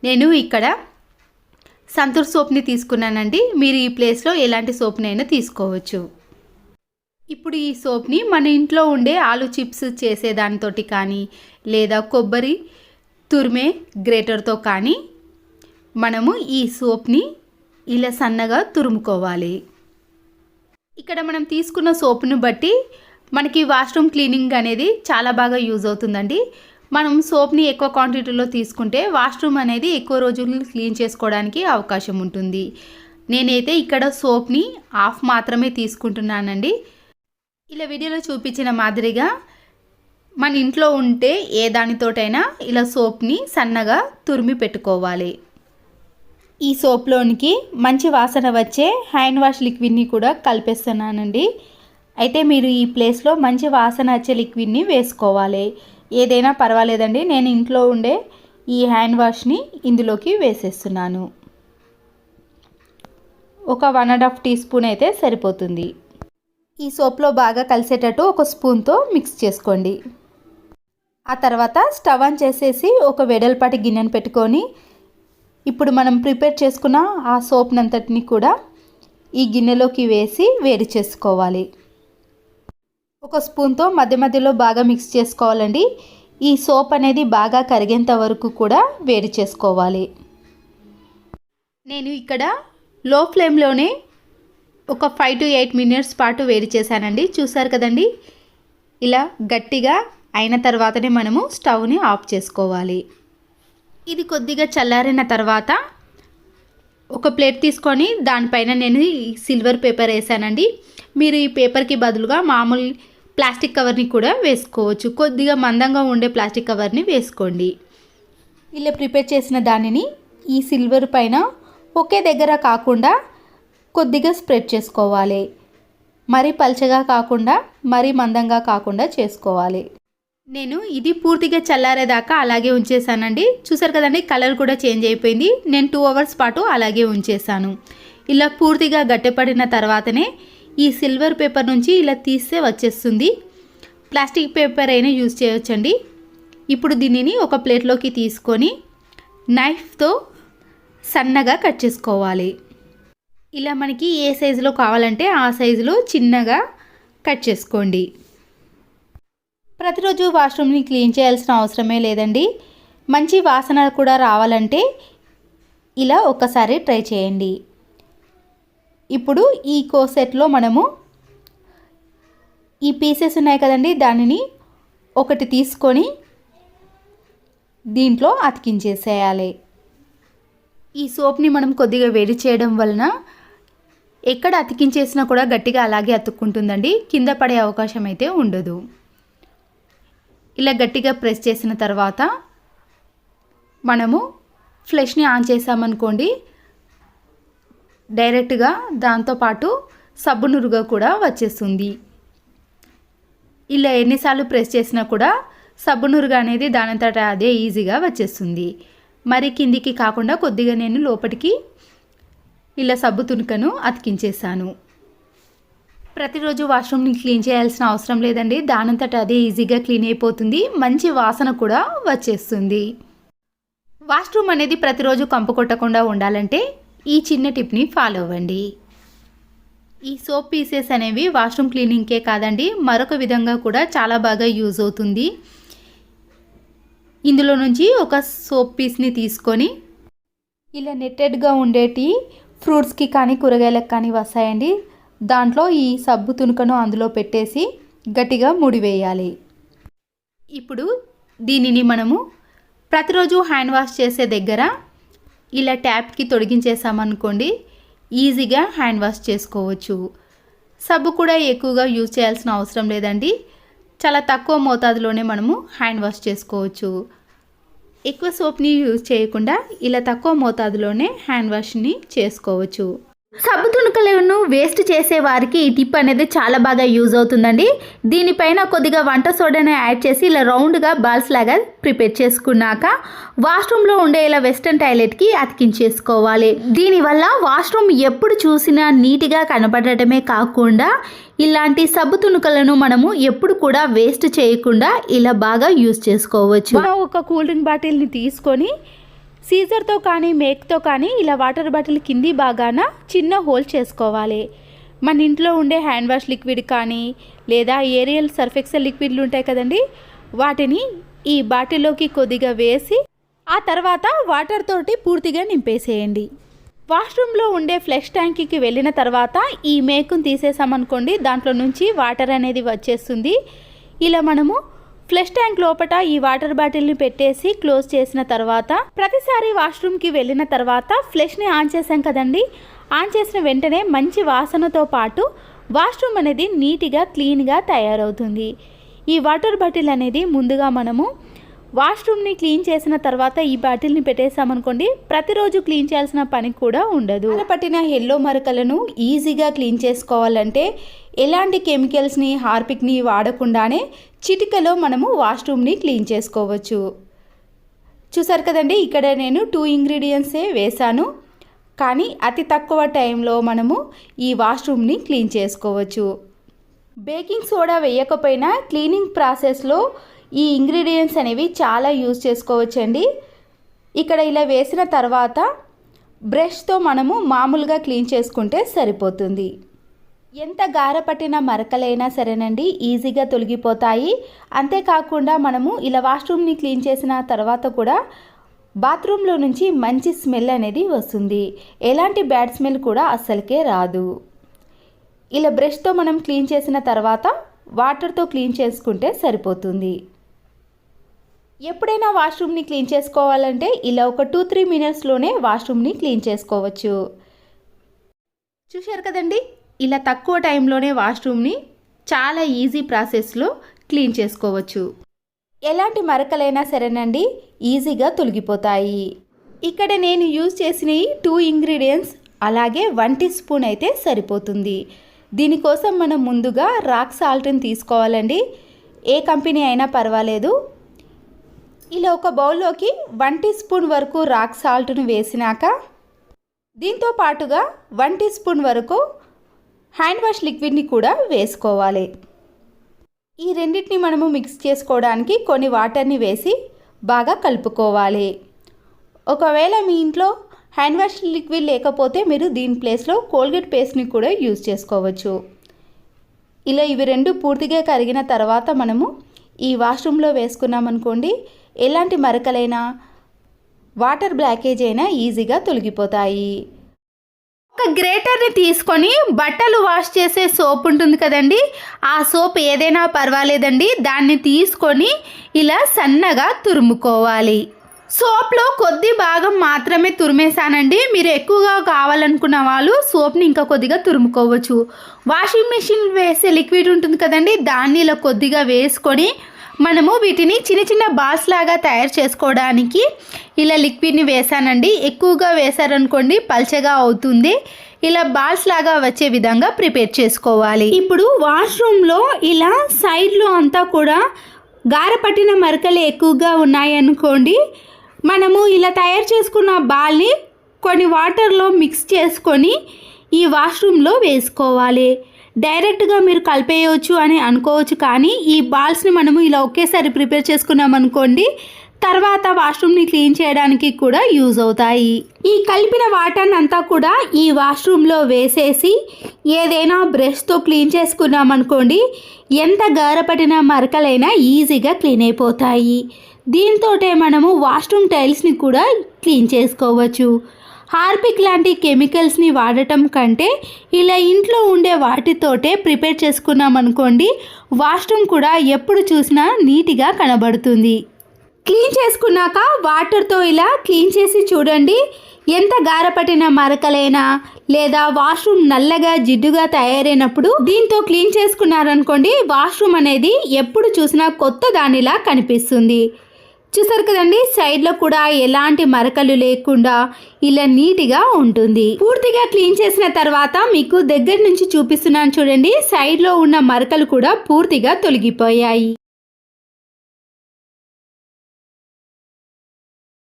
నేను ఇక్కడ సంతూర్ సోప్ని తీసుకున్నానండి. మీరు ఈ ప్లేస్లో ఎలాంటి సోప్నైనా తీసుకోవచ్చు. ఇప్పుడు ఈ సోప్ని మన ఇంట్లో ఉండే ఆలు చిప్స్ చేసేదానితోటి కానీ లేదా కొబ్బరి తురిమే గ్రేటర్తో కానీ మనము ఈ సోప్ని ఇలా సన్నగా తురుముకోవాలి. ఇక్కడ మనం తీసుకున్న సోప్ను బట్టి మనకి వాష్రూమ్ క్లీనింగ్ అనేది చాలా బాగా యూజ్ అవుతుందండి. మనం సోప్ని ఎక్కువ క్వాంటిటీలో తీసుకుంటే వాష్రూమ్ అనేది ఎక్కువ రోజులు క్లీన్ చేసుకోవడానికి అవకాశం ఉంటుంది. నేనైతే ఇక్కడ సోప్ని హాఫ్ మాత్రమే తీసుకుంటున్నానండి. ఇలా వీడియోలో చూపించిన మాదిరిగా మన ఇంట్లో ఉంటే ఏ దానితోటైనా ఇలా సోప్ని సన్నగా తురిమి పెట్టుకోవాలి. ఈ సోప్లోనికి మంచి వాసన వచ్చే హ్యాండ్ వాష్ లిక్విడ్ని కూడా కలిపేస్తున్నానండి. అయితే మీరు ఈ ప్లేస్లో మంచి వాసన వచ్చే లిక్విడ్ని వేసుకోవాలి. ఏదైనా పర్వాలేదండి. నేను ఇంట్లో ఉండే ఈ హ్యాండ్ వాష్ని ఇందులోకి వేసేస్తున్నాను. ఒక 1.5 టీ స్పూన్ అయితే సరిపోతుంది. ఈ సోప్లో బాగా కలిసేటట్టు ఒక స్పూన్తో మిక్స్ చేసుకోండి. ఆ తర్వాత స్టవ్ ఆన్ చేసేసి ఒక వెడల్పాటి గిన్నెను పెట్టుకొని ఇప్పుడు మనం ప్రిపేర్ చేసుకున్న ఆ సోప్నంతటిని కూడా ఈ గిన్నెలోకి వేసి వేడి చేసుకోవాలి. ఒక స్పూన్తో మధ్య మధ్యలో బాగా మిక్స్ చేసుకోవాలండి. ఈ సోప్ అనేది బాగా కరిగేంత వరకు కూడా వేడి చేసుకోవాలి. నేను ఇక్కడ లో ఫ్లేమ్లోనే ఒక 5 to 8 మినిట్స్ పాటు వేడి చేశానండి. చూసారు కదండి, ఇలా గట్టిగా అయిన తర్వాతనే మనము స్టవ్ని ఆఫ్ చేసుకోవాలి. ఇది కొద్దిగా చల్లారిన తర్వాత ఒక ప్లేట్ తీసుకొని దానిపైన నేను ఈ సిల్వర్ పేపర్ వేసానండి. మీరు ఈ పేపర్కి బదులుగా మామూలు ప్లాస్టిక్ కవర్ని కూడా వేసుకోవచ్చు. కొద్దిగా మందంగా ఉండే ప్లాస్టిక్ కవర్ని వేసుకోండి. ఇలా ప్రిపేర్ చేసిన దానిని ఈ సిల్వర్ పైన ఒకే దగ్గర కాకుండా కొద్దిగా స్ప్రెడ్ చేసుకోవాలి. మరీ పల్చగా కాకుండా మరీ మందంగా కాకుండా చేసుకోవాలి. నేను ఇది పూర్తిగా చల్లారేదాకా అలాగే ఉంచేసానండి. చూసారు కదండి, కలర్ కూడా చేంజ్ అయిపోయింది. నేను 2 అవర్స్ పాటు అలాగే ఉంచేసాను. ఇలా పూర్తిగా గట్టిపడిన తర్వాతనే ఈ సిల్వర్ పేపర్ నుంచి ఇలా తీస్తే వచ్చేస్తుంది. ప్లాస్టిక్ పేపర్ అయినా యూజ్ చేయొచ్చండి. ఇప్పుడు దీనిని ఒక ప్లేట్లోకి తీసుకొని నైఫ్తో సన్నగా కట్ చేసుకోవాలి. ఇలా మనకి ఏ సైజులో కావాలంటే ఆ సైజులో చిన్నగా కట్ చేసుకోండి. ప్రతిరోజు వాష్రూమ్ని క్లీన్ చేయాల్సిన అవసరమే లేదండి. మంచి వాసన కూడా రావాలంటే ఇలా ఒక్కసారి ట్రై చేయండి. ఇప్పుడు ఈ కోసెట్లో మనము ఈ పీసెస్ ఉన్నాయి కదండి, దానిని ఒకటి తీసుకొని దీంట్లో అతికించేసేయాలి. ఈ సోప్ని మనం కొద్దిగా వేడి చేయడం వలన ఎక్కడ అతికించేసినా కూడా గట్టిగా అలాగే అతుక్కుంటుందండి. కింద పడే అవకాశం అయితే ఉండదు. ఇలా గట్టిగా ప్రెస్ చేసిన తర్వాత మనము ఫ్లష్ని ఆన్ చేసామనుకోండి, డైరెక్ట్గా దాంతోపాటు సబ్బు నురుగ కూడా వచ్చేస్తుంది. ఇలా ఎన్నిసార్లు ప్రెస్ చేసినా కూడా సబ్బు నురుగ అనేది దానంతటా అదే ఈజీగా వచ్చేస్తుంది. మరి కిందికి కాకుండా కొద్దిగా నేను లోపలికి ఇలా సబ్బు తునుకను అతికించేసాను. ప్రతిరోజు వాష్రూమ్ని క్లీన్ చేయాల్సిన అవసరం లేదండి. దానంతటా అదే ఈజీగా క్లీన్ అయిపోతుంది. మంచి వాసన కూడా వచ్చేస్తుంది. వాష్రూమ్ అనేది ప్రతిరోజు కంపు కొట్టకుండా ఉండాలంటే ఈ చిన్న టిప్ని ఫాలో అవ్వండి. ఈ సోప్ పీసెస్ అనేవి వాష్రూమ్ క్లీనింగ్కే కాదండి, మరొక విధంగా కూడా చాలా బాగా యూజ్ అవుతుంది. ఇందులో నుంచి ఒక సోప్ పీస్ని తీసుకొని ఇలా నెట్టెడ్గా ఉండేటి ఫ్రూట్స్కి కానీ కూరగాయలకు కానీ వస్తాయండి. దాంట్లో ఈ సబ్బు తునుకను అందులో పెట్టేసి గట్టిగా ముడివేయాలి. ఇప్పుడు దీనిని మనము ప్రతిరోజు హ్యాండ్ వాష్ చేసే దగ్గర ఇలా ట్యాప్కి తొడిగించేసామనుకోండి, ఈజీగా హ్యాండ్ వాష్ చేసుకోవచ్చు. సబ్బు కూడా ఎక్కువగా యూజ్ చేయాల్సిన అవసరం లేదండి. చాలా తక్కువ మోతాదులోనే మనము హ్యాండ్ వాష్ చేసుకోవచ్చు. ఎక్కువ సోప్ని యూజ్ చేయకుండా ఇలా తక్కువ మోతాదులోనే హ్యాండ్ వాష్ని చేసుకోవచ్చు. సబ్బు తునుకలను వేస్ట్ చేసే వారికి ఈ టిప్ అనేది చాలా బాగా యూజ్ అవుతుందండి. దీనిపైన కొద్దిగా వంట సోడాను యాడ్ చేసి ఇలా రౌండ్గా బాల్స్ లాగా ప్రిపేర్ చేసుకున్నాక వాష్రూమ్లో ఉండే ఇలా వెస్టర్న్ టాయిలెట్కి అతికించేసుకోవాలి. దీనివల్ల వాష్రూమ్ ఎప్పుడు చూసినా నీట్గా కనపడటమే కాకుండా ఇలాంటి సబ్బు తునుకలను మనము ఎప్పుడు కూడా వేస్ట్ చేయకుండా ఇలా బాగా యూజ్ చేసుకోవచ్చు. ఒక కూల్ డ్రింక్ బాటిల్ని తీసుకొని సీజర్తో కానీ మేక్తో కానీ ఇలా వాటర్ బాటిల్ కింది భాగాన చిన్న హోల్ చేసుకోవాలి. మన ఇంట్లో ఉండే హ్యాండ్ వాష్ లిక్విడ్ కానీ లేదా ఏరియల్ సర్ఫ్ ఎక్సెల్ లిక్విడ్లు ఉంటాయి కదండి, వాటిని ఈ బాటిల్లోకి కొద్దిగా వేసి ఆ తర్వాత వాటర్ తోటి పూర్తిగా నింపేసేయండి. వాష్రూమ్లో ఉండే ఫ్లష్ ట్యాంక్కి వెళ్ళిన తర్వాత ఈ మేకును తీసేసామనుకోండి, దాంట్లో నుంచి వాటర్ అనేది వచ్చేస్తుంది. ఇలా మనము ఫ్లష్ ట్యాంక్ లోపల ఈ వాటర్ బాటిల్ని పెట్టేసి క్లోజ్ చేసిన తర్వాత ప్రతిసారి వాష్రూమ్కి వెళ్ళిన తర్వాత ఫ్లష్ని ఆన్ చేసాం కదండి, ఆన్ చేసిన వెంటనే మంచి వాసనతో పాటు వాష్రూమ్ అనేది నీట్గా క్లీన్గా తయారవుతుంది. ఈ వాటర్ బాటిల్ అనేది ముందుగా మనము వాష్రూమ్ని క్లీన్ చేసిన తర్వాత ఈ బాటిల్ని పెట్టేసామనుకోండి, ప్రతిరోజు క్లీన్ చేయాల్సిన పని కూడా ఉండదు. పట్టిన ఎల్లో మరకలను ఈజీగా క్లీన్ చేసుకోవాలంటే ఎలాంటి కెమికల్స్ని హార్పిక్ని వాడకుండానే చిటికలో మనము వాష్రూమ్ని క్లీన్ చేసుకోవచ్చు. చూసారు కదండి, ఇక్కడ నేను 2 ఇంగ్రీడియంట్సే వేశాను, కానీ అతి తక్కువ టైంలో మనము ఈ వాష్రూమ్ని క్లీన్ చేసుకోవచ్చు. బేకింగ్ సోడా వేయకపోయినా క్లీనింగ్ ప్రాసెస్లో ఈ ఇంగ్రీడియంట్స్ అనేవి చాలా యూజ్ చేసుకోవచ్చండి. ఇక్కడ ఇలా వేసిన తర్వాత బ్రష్తో మనము మామూలుగా క్లీన్ చేసుకుంటే సరిపోతుంది. ఎంత గారపట్టిన మరకలైనా సరేనండి ఈజీగా తొలగిపోతాయి. అంతేకాకుండా మనము ఇలా వాష్రూమ్ని క్లీన్ చేసిన తర్వాత కూడా బాత్రూంలో నుంచి మంచి స్మెల్ అనేది వస్తుంది. ఎలాంటి బ్యాడ్ స్మెల్ కూడా అస్సలకే రాదు. ఇలా బ్రష్తో మనం క్లీన్ చేసిన తర్వాత వాటర్తో క్లీన్ చేసుకుంటే సరిపోతుంది. ఎప్పుడైనా వాష్రూమ్ని క్లీన్ చేసుకోవాలంటే ఇలా ఒక 2-3 మినిట్స్లోనే వాష్రూమ్ని క్లీన్ చేసుకోవచ్చు. చూశారు కదండి, ఇలా తక్కువ టైంలోనే వాష్రూమ్ని చాలా ఈజీ ప్రాసెస్లో క్లీన్ చేసుకోవచ్చు. ఎలాంటి మరకలైనా సరేనండి ఈజీగా తొలగిపోతాయి. ఇక్కడ నేను యూజ్ చేసిన 2 ఇంగ్రీడియంట్స్ అలాగే 1 టీ స్పూన్ అయితే సరిపోతుంది. దీనికోసం మనం ముందుగా రాక్ సాల్ట్ని తీసుకోవాలండి, ఏ కంపెనీ అయినా పర్వాలేదు. ఇలా ఒక బౌల్లోకి 1 టీ స్పూన్ వరకు రాక్ సాల్ట్ను వేసినాక దీంతో పాటుగా 1 టీ స్పూన్ వరకు హ్యాండ్ వాష్ లిక్విడ్ని కూడా వేసుకోవాలి. ఈ రెండింటిని మనము మిక్స్ చేసుకోవడానికి కొన్ని వాటర్ని వేసి బాగా కలుపుకోవాలి. ఒకవేళ మీ ఇంట్లో హ్యాండ్ వాష్ లిక్విడ్ లేకపోతే మీరు దీని ప్లేస్లో కోల్గేట్ పేస్ట్ని కూడా యూజ్ చేసుకోవచ్చు. ఇలా ఇవి రెండు పూర్తిగా కరిగిన తర్వాత మనము ఈ వాష్రూమ్లో వేసుకున్నామనుకోండి, ఎలాంటి మరకలైనా వాటర్ బ్లాకేజ్ అయినా ఈజీగా తొలగిపోతాయి. ఒక గ్రేటర్ని తీసుకొని బట్టలు వాష్ చేసే సోప్ ఉంటుంది కదండి, ఆ సోప్ ఏదైనా పర్వాలేదండి, దాన్ని తీసుకొని ఇలా సన్నగా తురుముకోవాలి. సోప్లో కొద్ది భాగం మాత్రమే తురిమేసానండి. మీరు ఎక్కువగా కావాలనుకున్న వాళ్ళు సోప్ని ఇంకా కొద్దిగా తురుముకోవచ్చు. వాషింగ్ మెషిన్ వేసే లిక్విడ్ ఉంటుంది కదండి, దాన్ని ఇలా కొద్దిగా వేసుకొని మనము వీటిని చిన్న చిన్న బాల్స్ లాగా తయారు చేసుకోవడానికి ఇలా లిక్విడ్ని వేసానండి. ఎక్కువగా వేసారనుకోండి పల్చగా అవుతుంది. ఇలా బాల్స్ లాగా వచ్చే విధంగా ప్రిపేర్ చేసుకోవాలి. ఇప్పుడు వాష్రూమ్లో ఇలా సైడ్లో అంతా కూడా గారపట్టిన మరకలు ఎక్కువగా ఉన్నాయనుకోండి, మనము ఇలా తయారు చేసుకున్న బాల్ని కొన్ని వాటర్లో మిక్స్ చేసుకొని ఈ వాష్రూమ్లో వేసుకోవాలి. డైరెక్ట్గా మీరు కలిపేయవచ్చు అని అనుకోవచ్చు, కానీ ఈ బాల్స్ని మనము ఇలా ఒకేసారి ప్రిపేర్ చేసుకున్నాం అనుకోండి, తర్వాత వాష్రూమ్ని క్లీన్ చేయడానికి కూడా యూజ్ అవుతాయి. ఈ కలిపిన వాటర్ని అంతా కూడా ఈ వాష్రూమ్లో వేసేసి ఏదైనా బ్రష్తో క్లీన్ చేసుకున్నాం అనుకోండి, ఎంత గారపడిన మరకలైనా ఈజీగా క్లీన్ అయిపోతాయి. దీంతోటే మనము వాష్రూమ్ టైల్స్ని కూడా క్లీన్ చేసుకోవచ్చు. హార్పిక్ లాంటి కెమికల్స్ని వాడటం కంటే ఇలా ఇంట్లో ఉండే వాటితోటే ప్రిపేర్ చేసుకున్నాం అనుకోండి, వాష్రూమ్ కూడా ఎప్పుడు చూసినా నీట్గా కనబడుతుంది. క్లీన్ చేసుకున్నాక వాటర్తో ఇలా క్లీన్ చేసి చూడండి, ఎంత గారపట్టిన మరకలైనా లేదా వాష్రూమ్ నల్లగా జిడ్డుగా తయారైనప్పుడు దీంతో క్లీన్ చేసుకున్నారనుకోండి, వాష్రూమ్ అనేది ఎప్పుడు చూసినా కొత్త దానిలా కనిపిస్తుంది. చూసారు కదండి, సైడ్లో కూడా ఎలాంటి మరకలు లేకుండా ఇలా నీట్గా ఉంటుంది. పూర్తిగా క్లీన్ చేసిన తర్వాత మీకు దగ్గర నుంచి చూపిస్తున్నాను చూడండి, సైడ్లో ఉన్న మరకలు కూడా పూర్తిగా తొలగిపోయాయి.